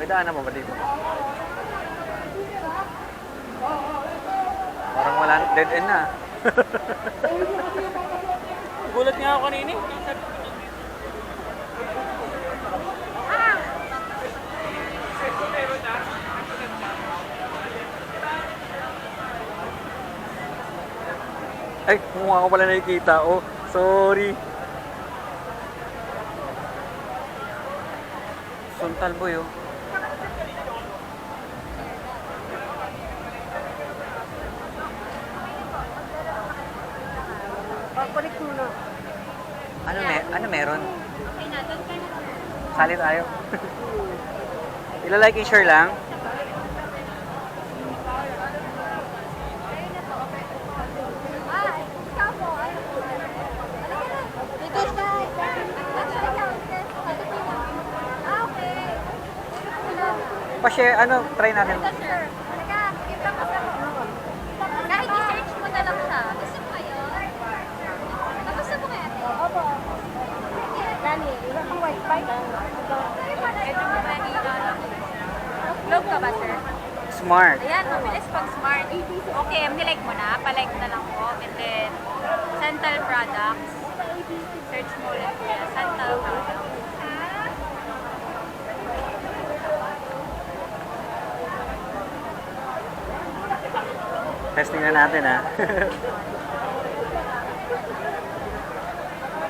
May daanan pa ba dito? Parang wala, dead end na. Gulat nga ako kanina eh. Ay, mukha ko pala nakikita. Oh, sorry. Suntal boy, oh. Pakulik muna. Ano meron? Sali tayo. Ilalike and share lang. Dito siya. Okay. Pa-share, try natin. Sir, halika. Kita mo sa kahit i-search mo na lang siya. Gusto mo kayo? Gusto mo kaya? Opo. Dani, wala kang wifi. Ito mo ba Globe ka ba, sir? Smart. Ayan, mabilis pag smart. Okay, nilike mo na. Palike na lang po. And then, Santal Products. Search mo ulit po yan. Santal Products. Testing na natin, ha.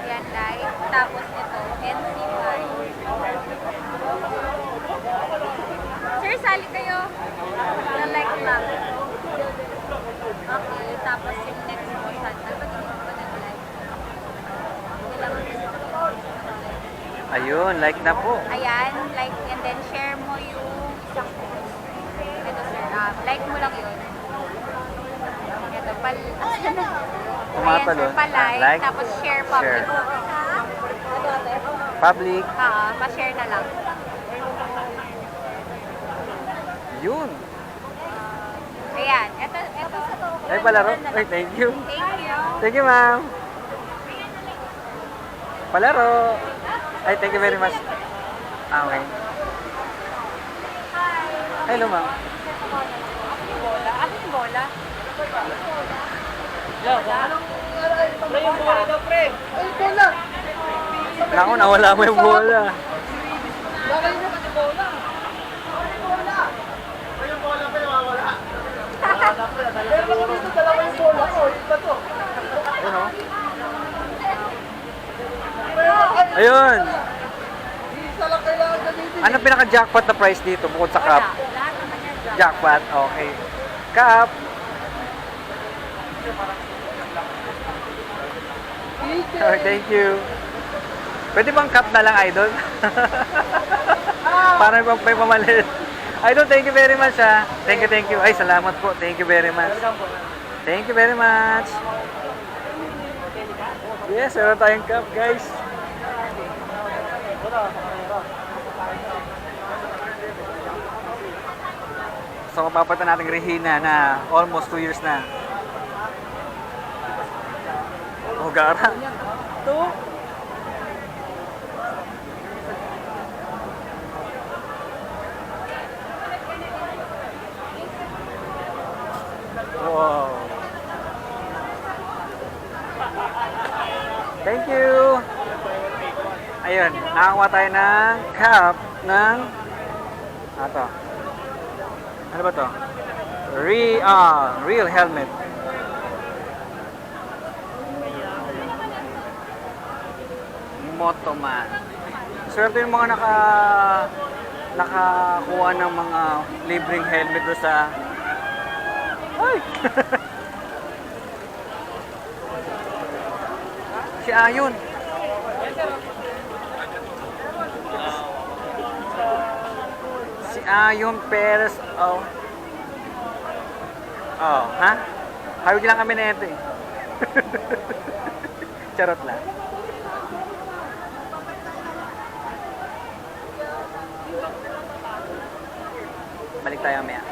Yan, like. Tapos ito, NC5. Sir, sali kayo. Na-like lang. Okay, tapos yung next mo, Santal. Pag hindi mo nag-like. Kailangan mo Ayun, like na po. Ayan, like, and then share mo yung isang post. Ito, sir. Like mo lang yun. Ito, Tumatalon. Ayan, sir, pa-like, Like. tapos share public. Share. Public. Pa-share na lang. Yun. Ayan, ito. Ay, palaro. Ay, thank you. Thank you. Thank you, ma'am. Palaro. Ay, thank you very much. Okay. Hello, ma'am. Bola. Ano yung bola? Pre, yung bola daw, pre. Ay, bola. Naku, nawala mo yung bola. Bakit mo kasi bola? Yung bola pa yung wala. Pero kung dito, dalawa yung bola ko. Iba to. Ayun, oh. Ayun. Isa lang kailangan gamitin. Ano pinaka-jackpot na price dito bukod sa cup? Lahat naman yan. Jackpot, okay. Cup. Oh, thank you. Pwede bang cup na lang, idol? Para may pamalit. Idol, thank you very much, ha. Thank you. Ay, salamat po. Thank you very much. Thank you very much. Yes, meron tayong cup, guys. So, mapapata natin Regina na almost 2 years na. Oh, gara. Ito. Wow. Thank you. Ayun, nakakuha tayo ng cup ng to. Ano ba to? Real helmet. Motoman. Swerte yung mga nakakuha ng mga libreng helmet doon sa ay! Si Ayon. Si Ayon Perez. Oh. Oh, ha? Hawig lang kami na ito eh. Charot lang. Balik tayo mamaya.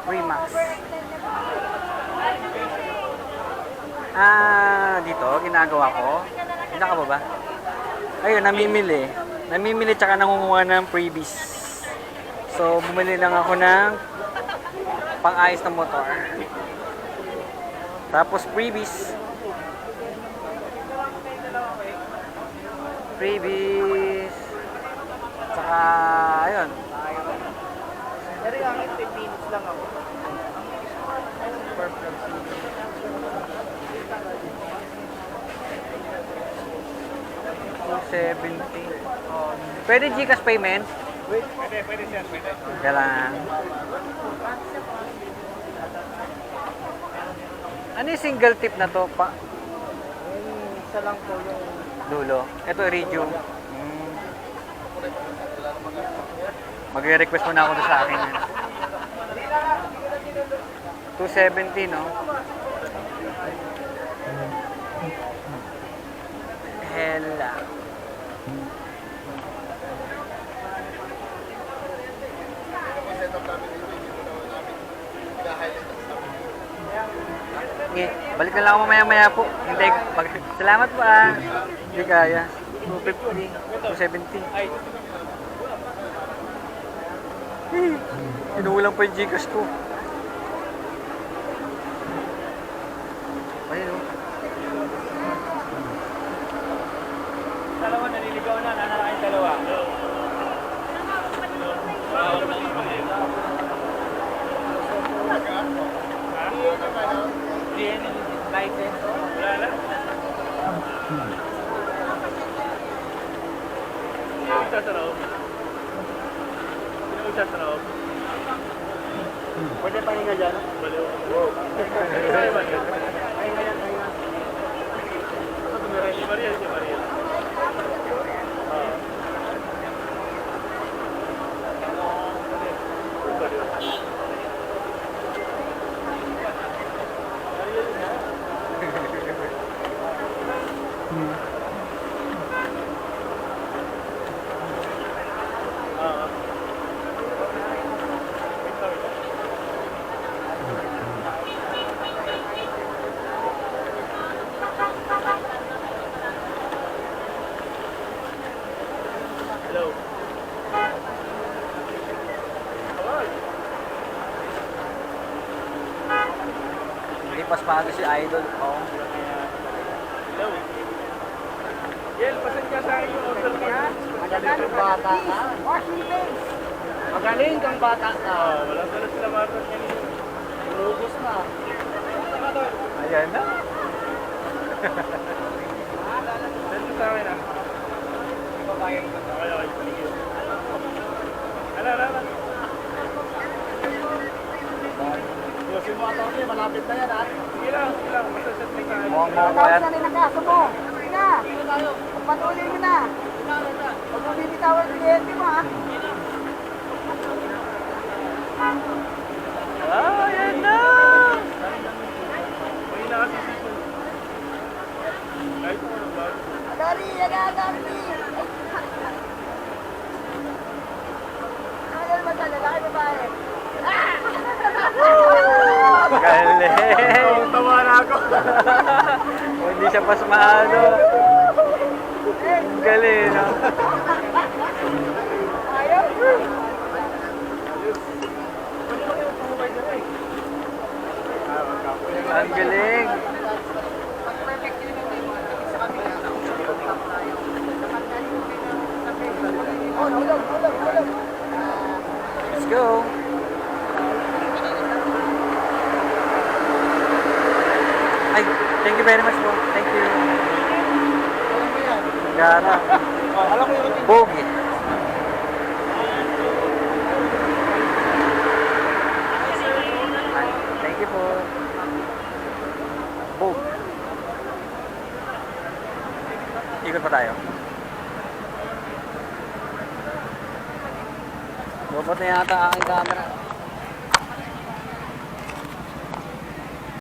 Remax. Dito, ginagawa ko. Hindi ka ba ba? Ayun, namimili. namimili tsaka nangunguha ng freebies. So, bumili lang ako ng pang-ayos ng motor. Tapos freebies. Freebies. Tsaka, ayun. Pero yung 15 minutes lang ako. Perfect. 270. Pwede Gcash payment? Pwede siya, pwede. Teka lang. Ano yung single tip na to? Isa lang po yung... Dulo. Ito, Iridium. Magre-request muna ako doon sa akin. 270, no? Hela. Okay, balik na lang ako mamaya-maya po. Hintay, salamat po ah. Hindi kaya. 250, 270. Inuulang pa yung Gcash ko. Ayun o. Dalawa naliligaw na, nanaraking dalawa. License? Wala na. Sino isa sa loob? Sino isa sa loob? Pwede pahinga dyan? Baliw. Wow. Pahinga yan, pahinga. Si Maria, si Maria. Hello. Lipas pa ito si Idol. Oh. Hello. Yel, pasan ka sa akin yung order ko. Magaling kang bata ka. Magaling kang bata ka. Wala pala sila Marcos kanina. Lugos na. Ayan na. Send mo sa akin ah. Okay, okay. Ala. Yosin mo ata ko malapit na yan ha. Sige lang. Masaset na ka. Mukhang yan. Ang kaso mo. Sige na. Patuloy mo na. Huwag mo bibitawan si Henry mo ha. Ayan na. May nakasisipon. Kahit mo ba? Dari. Ano naman sa lalaki babae? Galing. Tawa na ako. O, hindi siya pasmado. Galing, no? Ayaw. Ang galing. Let's go. Ay, thank you very much po. Thank you. Gara. Alam ko yung Bogi. Ay, thank you po. Bog. Ikot pa tayo. Bobot na yata ang aking camera.